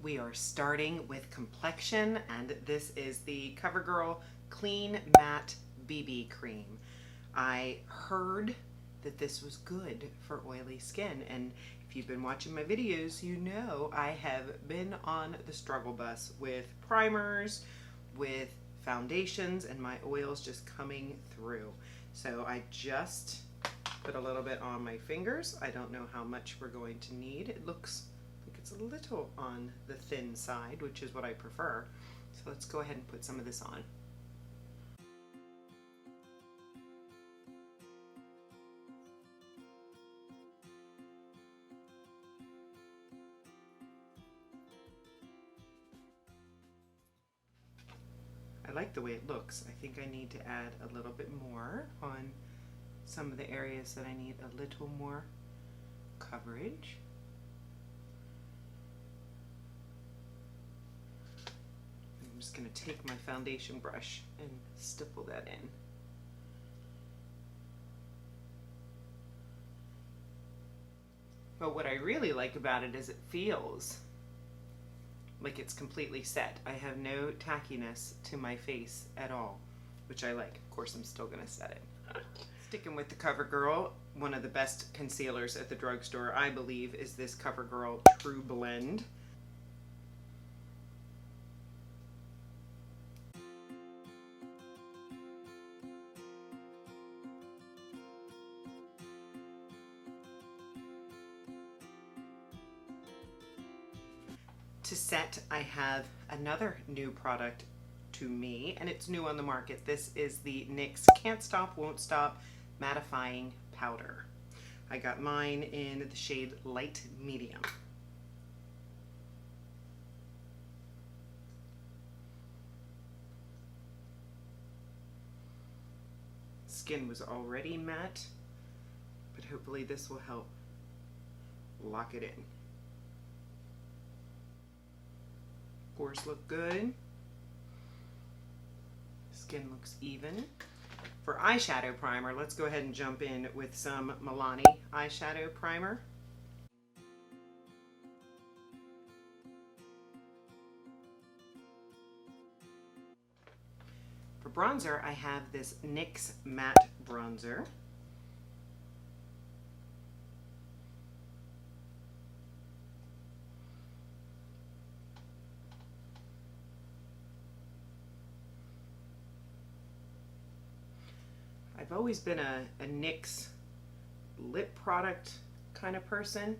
We are starting with Complexion, and this is the Covergirl Clean Matte BB Cream. I heard that this was good for oily skin, and if you've been watching my videos, you know I have been on the struggle bus with primers, with foundations, and my oils just coming through. So I just put a little bit on my fingers. I don't know how much we're going to need. It looks like it's a little on the thin side, which is what I prefer. So let's go ahead and put some of this on. I like the way it looks. I think I need to add a little bit more on some of the areas that I need a little more coverage. I'm just going to take my foundation brush and stipple that in. But what I really like about it is it feels like it's completely set. I have no tackiness to my face at all, which I like. Of course, I'm still going to set it. Sticking with the CoverGirl, one of the best concealers at the drugstore, I believe, is this CoverGirl True Blend. To set, I have another new product to me, and it's new on the market. This is the NYX Can't Stop, Won't Stop Mattifying Powder. I got mine in the shade Light Medium. Skin was already matte, but hopefully this will help lock it in. Pores look good. Skin looks even. For eyeshadow primer, let's go ahead and jump in with some Milani eyeshadow primer. For bronzer, I have this NYX Matte Bronzer. I've always been a NYX lip product kind of person,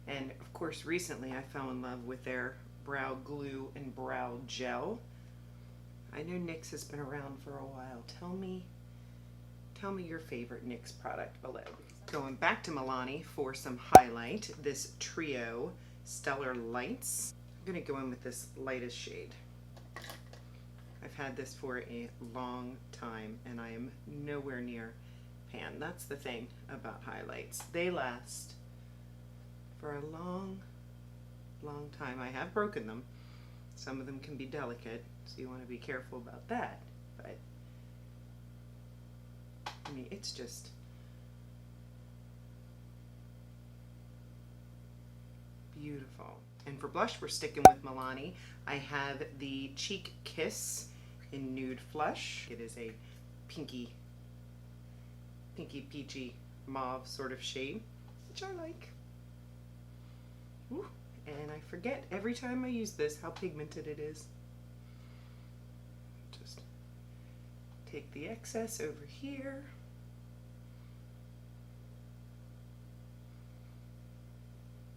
and of course recently I fell in love with their brow glue and brow gel. I know NYX has been around for a while. Tell me your favorite NYX product below. Going back to Milani for some highlight, this Trio Stellar Lights. I'm going to go in with this lightest shade. I've had this for a long time and I am nowhere near pan. That's the thing about highlights. They last for a long, long time. I have broken them. Some of them can be delicate, so you want to be careful about that. But I mean, it's just beautiful. And for blush, we're sticking with Milani. I have the Cheek Kiss in Nude Flush. It is a pinky peachy mauve sort of shade, which I like. Ooh, and I forget every time I use this how pigmented it is. Just take the excess over here.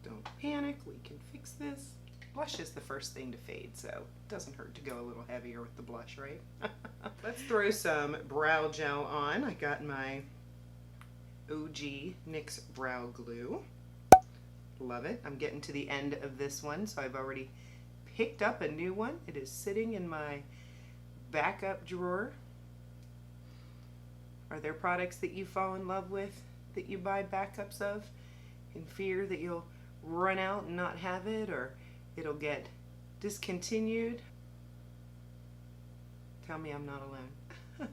Don't panic, we can fix this. Blush is the first thing to fade, so it doesn't hurt to go a little heavier with the blush, right? Let's throw some brow gel on. I got my OG NYX Brow Glue. Love it. I'm getting to the end of this one, so I've already picked up a new one. It is sitting in my backup drawer. Are there products that you fall in love with that you buy backups of in fear that you'll run out and not have it, or it'll get discontinued? Tell me I'm not alone.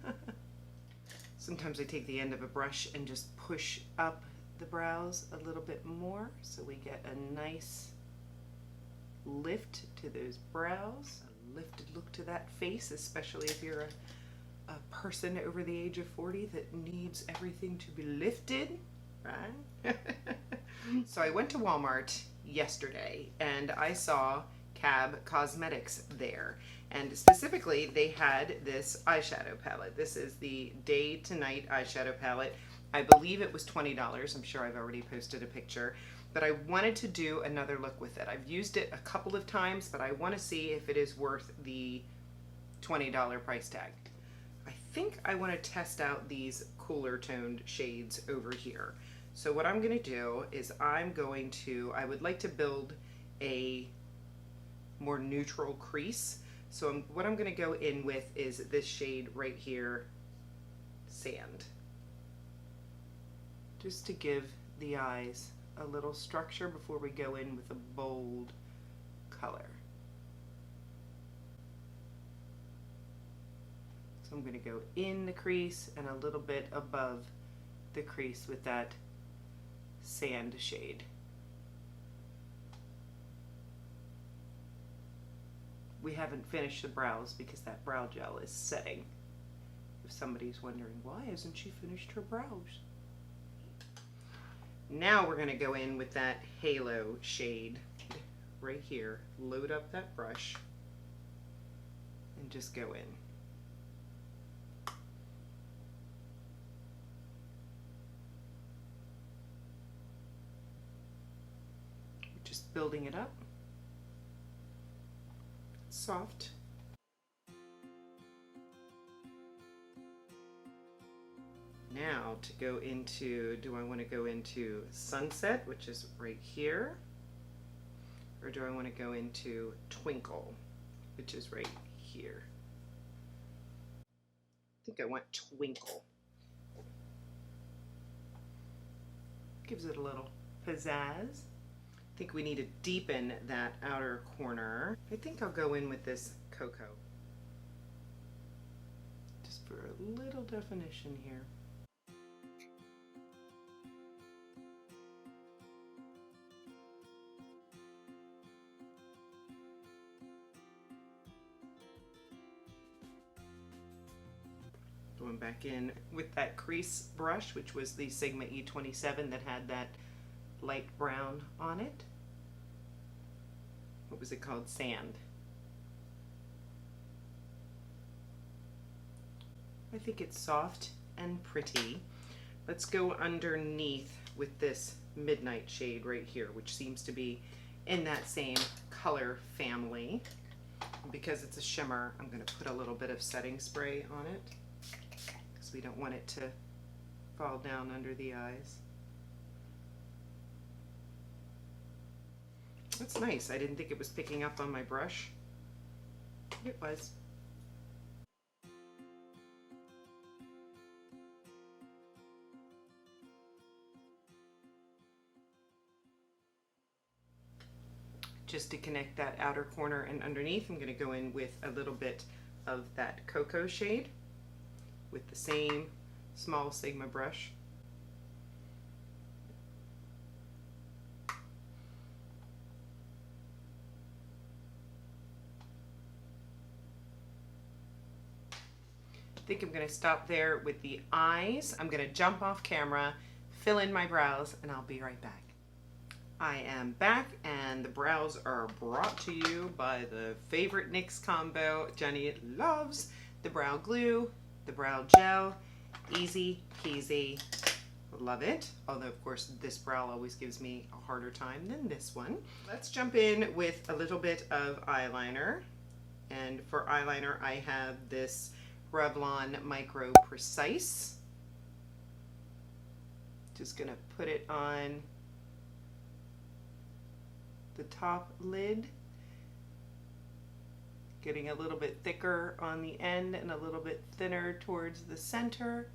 Sometimes I take the end of a brush and just push up the brows a little bit more so we get a nice lift to those brows, a lifted look to that face, especially if you're a person over the age of 40 that needs everything to be lifted, right? So I went to Walmart yesterday and I saw Cab Cosmetics there. And specifically, they had this eyeshadow palette. This is the Day to Night eyeshadow palette. I believe it was $20. I'm sure I've already posted a picture. But I wanted to do another look with it. I've used it a couple of times, but I want to see if it is worth the $20 price tag. I think I want to test out these cooler toned shades over here. So what I'm going to do is I would like to build a more neutral crease. So what I'm going to go in with is this shade right here, Sand. Just to give the eyes a little structure before we go in with a bold color. So I'm going to go in the crease and a little bit above the crease with that Sand shade. We haven't finished the brows because that brow gel is setting. If somebody's wondering, why hasn't she finished her brows? Now we're going to go in with that Halo shade right here. Load up that brush and just go in. Just building it up. Soft. Now to go into, do I want to go into Sunset, which is right here, or do I want to go into Twinkle, which is right here? I think I want Twinkle. Gives it a little pizzazz. I think we need to deepen that outer corner. I think I'll go in with this Cocoa. Just for a little definition here. Going back in with that crease brush, which was the Sigma E27 that had that light brown on it. What was it called? Sand. I think it's soft and pretty. Let's go underneath with this Midnight shade right here, which seems to be in that same color family. Because it's a shimmer, I'm going to put a little bit of setting spray on it because we don't want it to fall down under the eyes. That's nice. I didn't think it was picking up on my brush. It was. Just to connect that outer corner and underneath, I'm going to go in with a little bit of that Cocoa shade with the same small Sigma brush. I think I'm going to stop there with the eyes. I'm going to jump off camera, fill in my brows, and I'll be right back. I am back, and the brows are brought to you by the favorite NYX combo. Jenny loves the brow glue, the brow gel. Easy peasy. Love it. Although, of course, this brow always gives me a harder time than this one. Let's jump in with a little bit of eyeliner. And for eyeliner, I have this Revlon Micro Precise. Just gonna put it on the top lid, getting a little bit thicker on the end and a little bit thinner towards the center.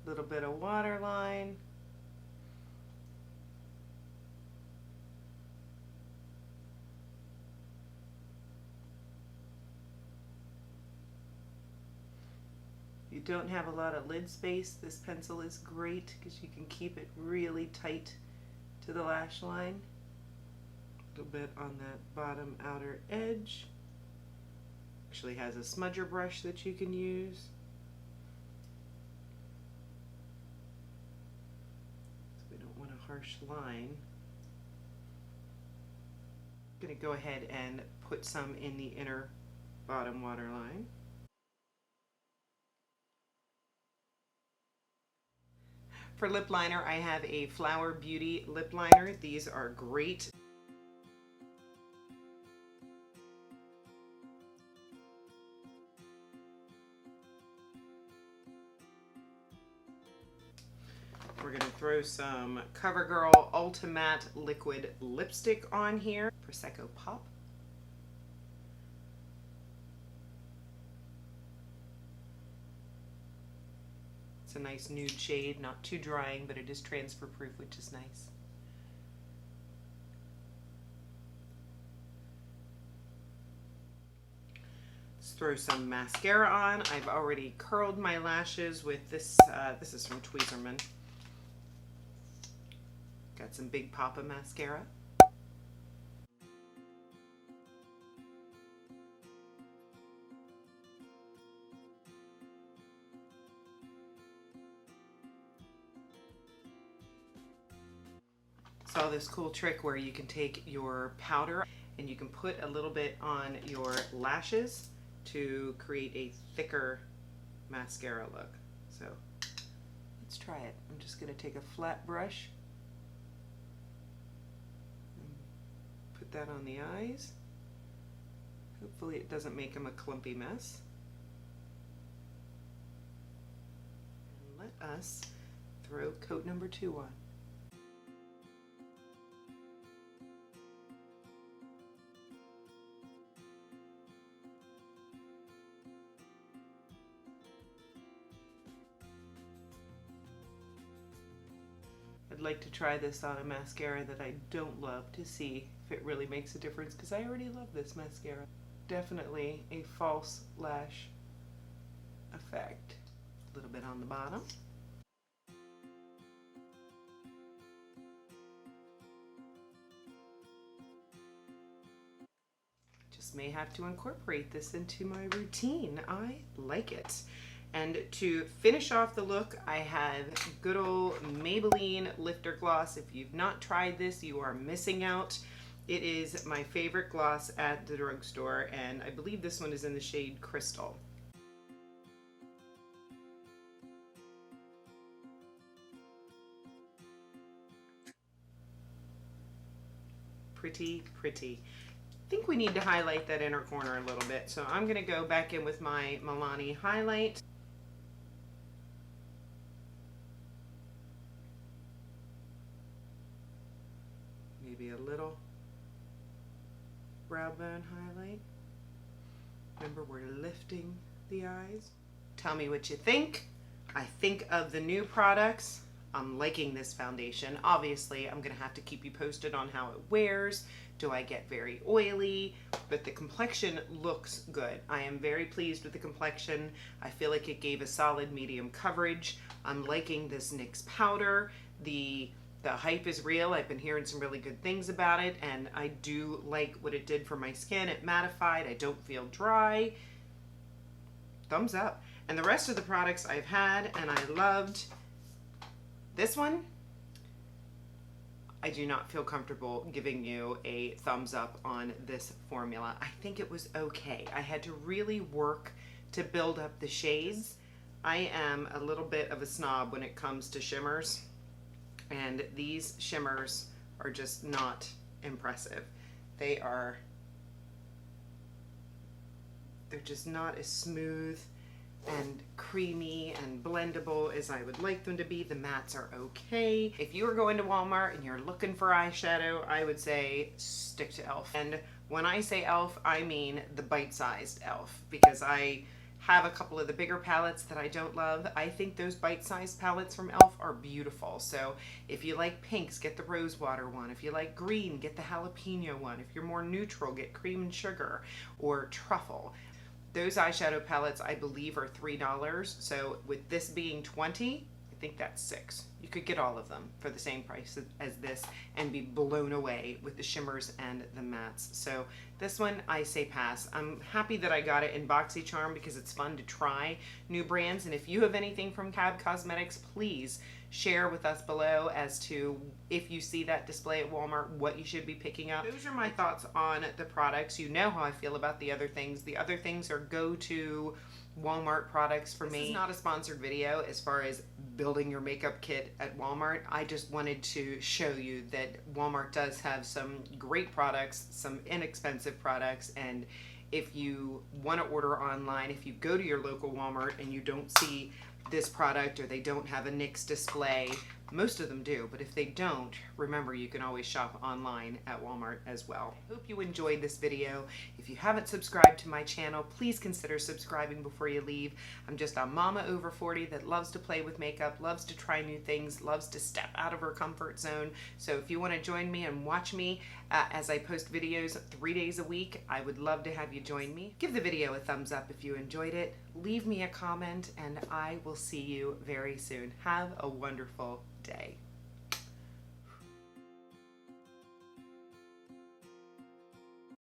A little bit of waterline. You don't have a lot of lid space, this pencil is great because you can keep it really tight to the lash line. A little bit on that bottom outer edge. Actually has a smudger brush that you can use. So we don't want a harsh line. I'm going to go ahead and put some in the inner bottom waterline. For lip liner, I have a Flower Beauty lip liner. These are great. We're going to throw some Covergirl Ultimatte liquid lipstick on here. Prosecco Pop. It's a nice nude shade, not too drying, but it is transfer proof, which is nice. Let's throw some mascara on. I've already curled my lashes with this, this is from Tweezerman. Got some big Poppa mascara. Saw this cool trick where you can take your powder and you can put a little bit on your lashes to create a thicker mascara look. So let's try it. I'm just going to take a flat brush, put that on the eyes. Hopefully it doesn't make them a clumpy mess. And let us throw coat number 2 on. I'd like to try this on a mascara that I don't love to see if it really makes a difference, because I already love this mascara. Definitely a false lash effect. A little bit on the bottom. Just may have to incorporate this into my routine. I like it. And to finish off the look, I have good old Maybelline Lifter Gloss. If you've not tried this, you are missing out. It is my favorite gloss at the drugstore, and I believe this one is in the shade Crystal. Pretty, pretty. I think we need to highlight that inner corner a little bit, so I'm going to go back in with my Milani highlight. Maybe a little brow bone highlight. Remember, we're lifting the eyes. Tell me what you think. I think of the new products. I'm liking this foundation. Obviously, I'm going to have to keep you posted on how it wears. Do I get very oily? But the complexion looks good. I am very pleased with the complexion. I feel like it gave a solid medium coverage. I'm liking this NYX powder. The hype is real. I've been hearing some really good things about it, and I do like what it did for my skin. It mattified. I don't feel dry. Thumbs up. And the rest of the products I've had and I loved. This one, I do not feel comfortable giving you a thumbs up on this formula. I think it was okay. I had to really work to build up the shades. I am a little bit of a snob when it comes to shimmers, and these shimmers are just not impressive. They're just not as smooth and creamy and blendable as I would like them to be. The mattes are okay. If you are going to Walmart and you're looking for eyeshadow, I would say stick to e.l.f. And when I say e.l.f., I mean the bite-sized e.l.f. because I have a couple of the bigger palettes that I don't love. I think those bite-sized palettes from e.l.f. are beautiful. So if you like pinks, get the rose water one. If you like green, get the jalapeno one. If you're more neutral, get cream and sugar or truffle. those eyeshadow palettes, I believe, are $3. So with this being $20, I think that's $6. You could get all of them for the same price as this and be blown away with the shimmers and the mattes. So this one, I say pass. I'm happy that I got it in Boxycharm because it's fun to try new brands. And if you have anything from Cab Cosmetics, please share with us below as to if you see that display at Walmart, what you should be picking up. Those are my thoughts on the products. You know how I feel about the other things. The other things are go-to Walmart products for me. This is not a sponsored video as far as building your makeup kit at Walmart. I just wanted to show you that Walmart does have some great products, some inexpensive products, and if you want to order online, if you go to your local Walmart and you don't see this product or they don't have a Nyx display, most of them do, but if they don't, remember you can always shop online at Walmart as well. I hope you enjoyed this video. If you haven't subscribed to my channel, please consider subscribing before you leave. I'm just a mama over 40 that loves to play with makeup, loves to try new things, loves to step out of her comfort zone. So if you want to join me and watch me as I post videos 3 days a week, I would love to have you join me. Give the video a thumbs up if you enjoyed it. Leave me a comment and I will see you very soon. Have a wonderful day.